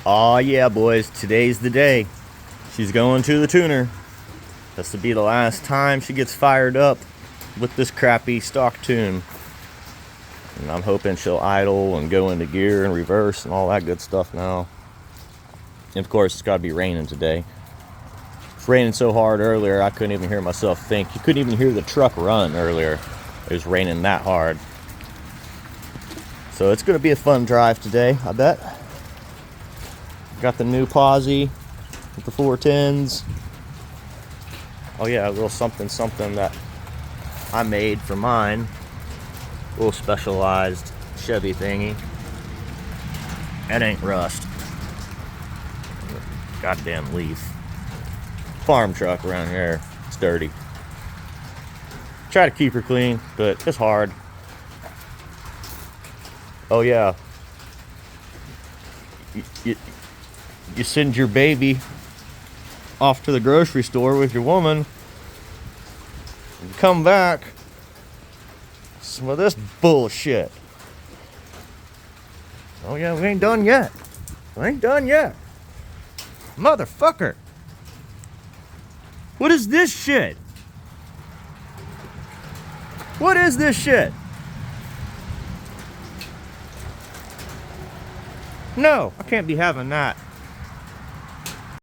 Aw yeah, boys, today's the day. She's going to the tuner. This will be the last time she gets fired up with this crappy stock tune. And I'm hoping she'll idle and go into gear and reverse and all that good stuff now. And of course, it's got to be raining today. It's raining so hard earlier, I couldn't even hear myself think. You couldn't even hear the truck run earlier. It was raining that hard. So it's going to be a fun drive today, I bet. Got the new posi with the 410s. Oh yeah, a little something that I made for mine. A little specialized Chevy thingy. That ain't rust. Goddamn leaf. Farm truck around here. It's dirty. Try to keep her clean, but it's hard. Oh yeah. You send your baby off to the grocery store with your woman. You come back. Some of this bullshit. Oh yeah, we ain't done yet. We ain't done yet. Motherfucker. What is this shit? What is this shit? No, I can't be having that.